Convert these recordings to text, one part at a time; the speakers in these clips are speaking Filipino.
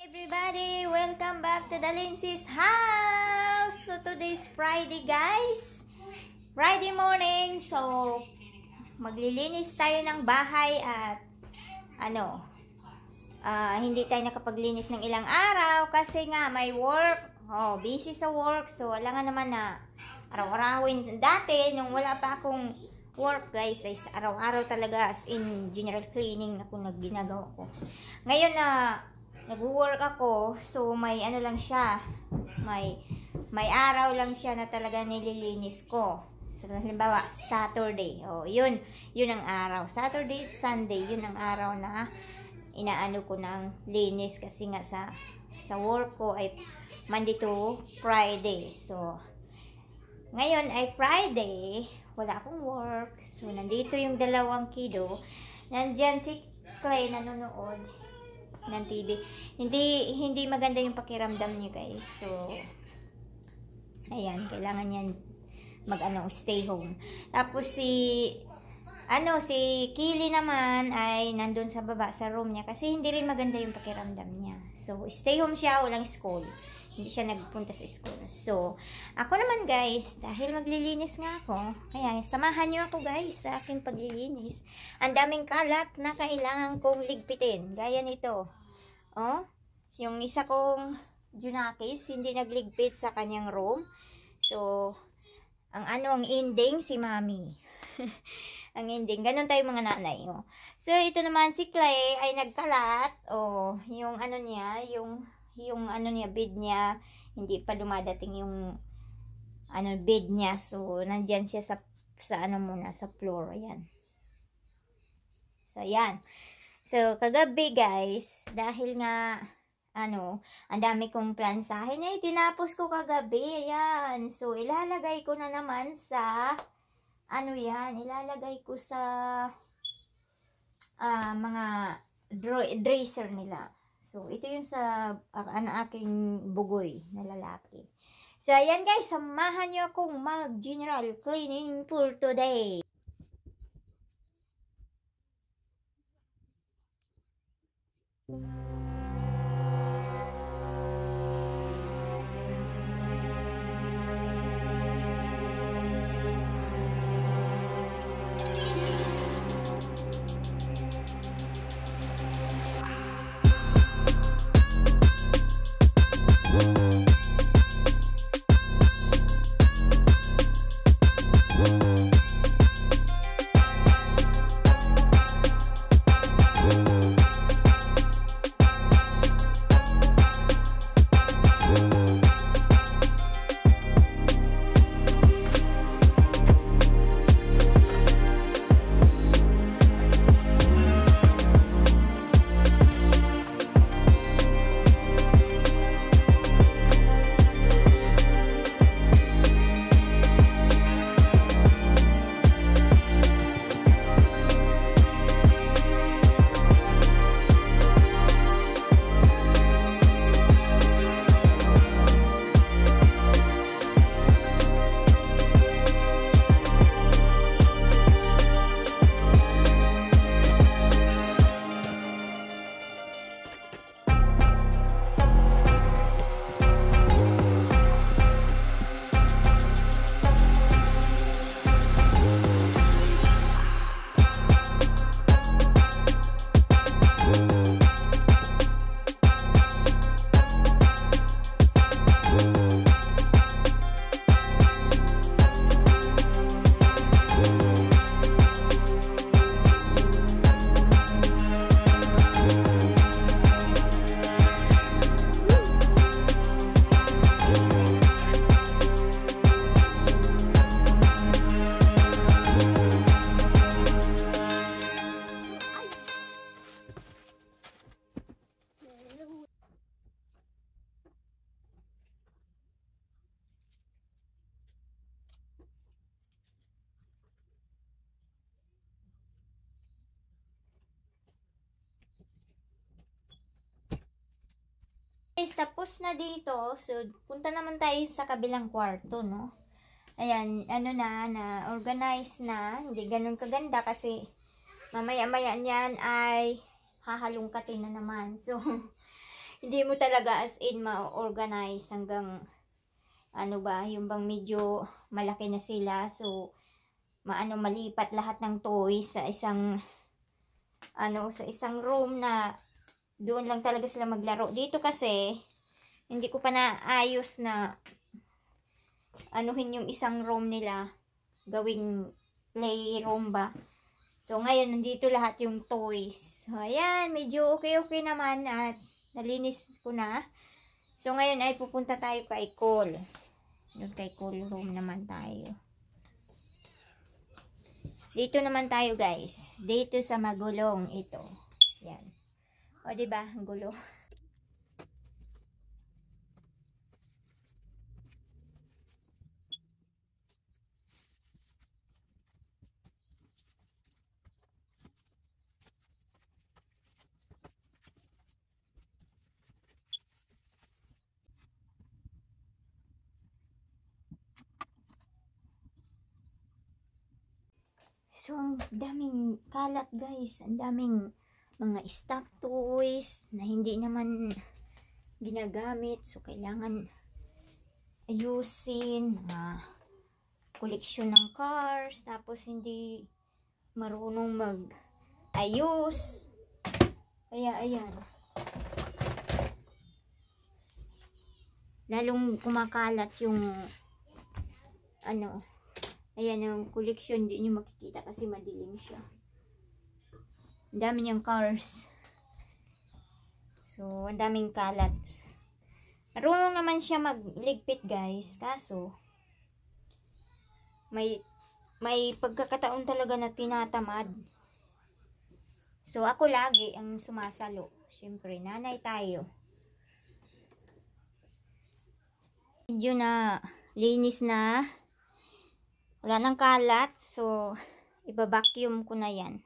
Everybody, welcome back to the Lindsay's house. So today's Friday, guys. Friday morning. So maglilinis tayo ng bahay at hindi tayo nakapaglinis ng ilang araw kasi nga may work. Busy sa work. So wala nga naman na araw-arawin. Dati nung wala pa akong work, guys, ay araw-araw talaga, as in general cleaning ako ginagawa ko. Ngayon na nag-work ako, so may lang siya, may araw lang siya na talaga nililinis ko. So halimbawa Saturday, yun ang araw. Saturday, Sunday, yun ang araw na inaano ko ng linis kasi nga sa work ko ay Monday to Friday. So ngayon ay Friday, wala akong work. So nandito yung dalawang kiddo. Nandyan si Clay nanonood ng TV. Hindi maganda yung pakiramdam niya, guys. So ayan, kailangan yan stay home. Tapos si Kili naman ay nandun sa baba sa room niya kasi hindi rin maganda yung pakiramdam niya. So stay home siya, walang school. Hindi siya nagpunta sa school. So ako naman, guys, dahil maglilinis nga ako, kaya samahan niyo ako, guys, sa aking paglilinis. Ang daming kalat na kailangan kong ligpitin. Gaya nito. Yung isa kong Junakis, hindi nagligpit sa kanyang room. So, ang ending, si Mami. Ang ending, ganun tayo mga nanay. So, ito naman si Clay ay nagkalat. Yung bed niya, hindi pa dumadating yung bed niya. So, nandyan siya sa floor. Ayan. So, ayan. So, kagabi, guys, dahil nga, ang dami kong plansahin, tinapos ko kagabi, ayan. So, ilalagay ko na naman sa, ilalagay ko sa, mga dresser nila. So, ito yung sa, aking bugoy na lalaki. So, ayan, guys, samahan nyo akong mag-general cleaning for today. Tapos na dito. So, punta naman tayo sa kabilang kwarto, no? Ayan, na organize na. Hindi ganun kaganda kasi mamaya-maya niyan ay hahalungkatin na naman. So, Hindi mo talaga as in ma-organize hanggang ano ba, yung bang medyo malaki na sila. So, malipat lahat ng toys sa isang sa isang room na doon lang talaga sila maglaro. Dito kasi, hindi ko pa naayos na anuhin yung isang room nila, gawing playroom ba. So, ngayon, nandito lahat yung toys. So, ayan, medyo okay naman at nalinis ko na. So, ngayon ay pupunta tayo kay Cole. Doon kay Cole room naman tayo. Dito naman tayo, guys. Dito sa magulong ito. Yan. O, diba? Ang gulo. So, ang daming kalat, guys. Ang daming mga stuffed toys na hindi naman ginagamit. So, kailangan ayusin. Mga koleksyon ng cars. Tapos, hindi marunong mag-ayos. Kaya, ayan. Lalong kumakalat yung ayan yung collection, hindi nyo makikita kasi madilim siya. Ang dami niyang cars. So, ang daming kalat. Marunong naman siya magligpit, guys. Kaso, may pagkakataon talaga na tinatamad. So, ako lagi ang sumasalo. Siyempre, nanay tayo. Medyo na linis na. Wala nang kalat. So, iba-vacuum ko na yan.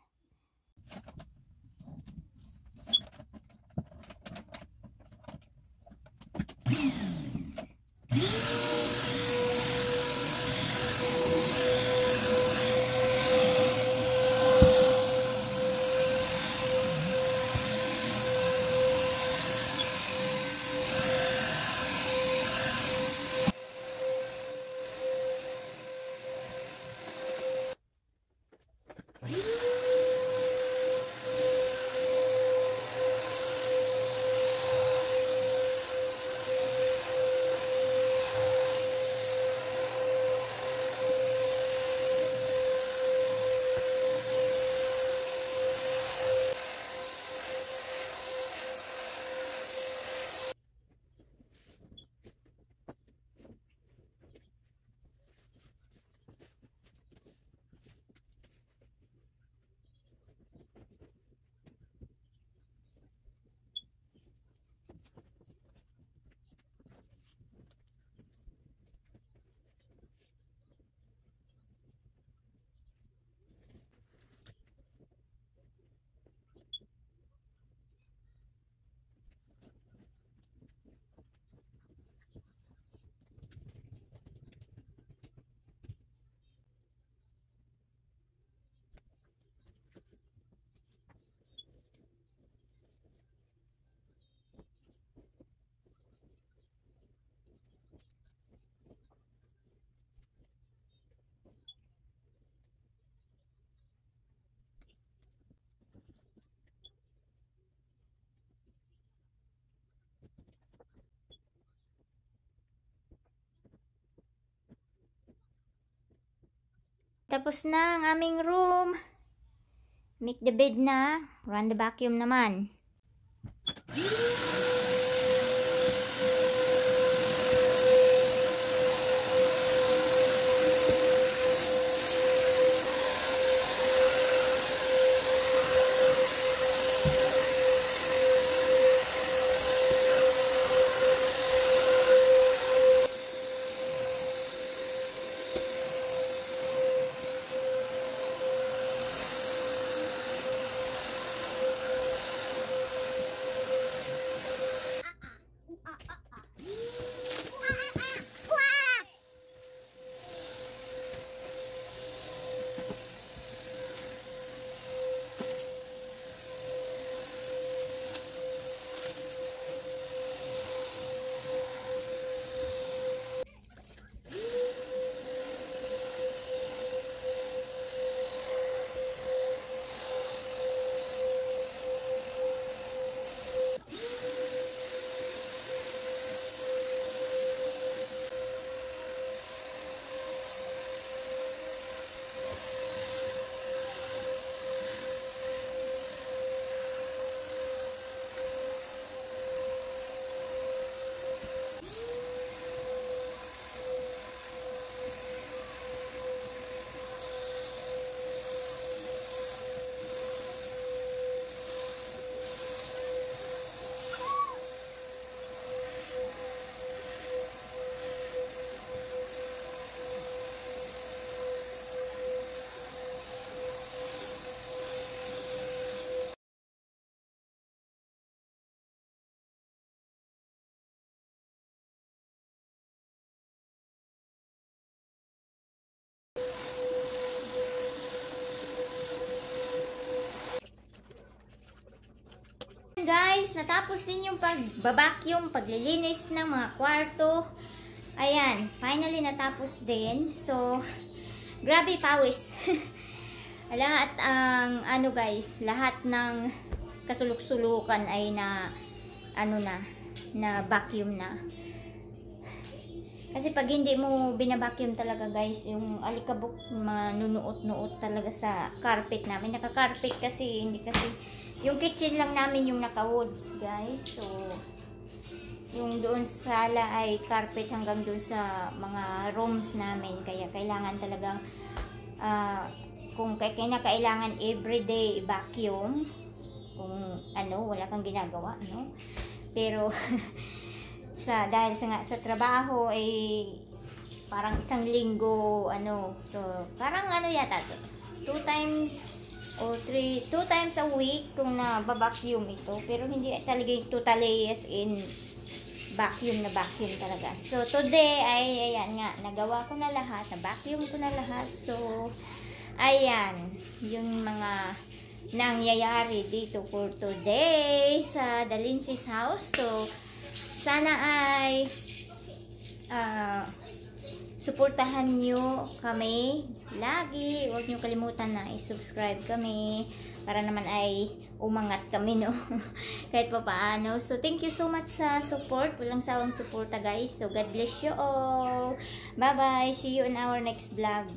Tapos na ang aming room. Make the bed na. Run the vacuum naman. Guys, natapos din yung pagbabacuum, paglilinis ng mga kwarto. Ayan, finally natapos din. So, grabe pawis. Lahat ang ano guys, lahat ng kasuluk-sulukan ay na na vacuum na. Kasi pag hindi mo binabacuum talaga guys, yung alikabok manunuot-nuot talaga sa carpet namin. Naka-carpet kasi, hindi kasi yung kitchen lang namin yung naka-woods guys. So, yung doon sa sala ay carpet hanggang doon sa mga rooms namin. Kaya kailangan talagang kung kailangan everyday vacuum. Kung wala kang ginagawa, no? Pero dahil sa trabaho ay parang isang linggo so parang yata 2 times o 2 times a week kung na-vacuum ito, pero hindi talaga totally as in vacuum talaga. So today ay ayan nga, nagawa ko na lahat, na-vacuum ko na lahat. So ayan yung mga nangyayari dito for today sa Dalinsis house. So sana ay suportahan nyo kami lagi. Huwag nyo kalimutan na i-subscribe kami para naman ay umangat kami, no? Kahit pa paano. So thank you so much sa support. Walang sawang suporta guys. So God bless you all. Bye bye. See you in our next vlog.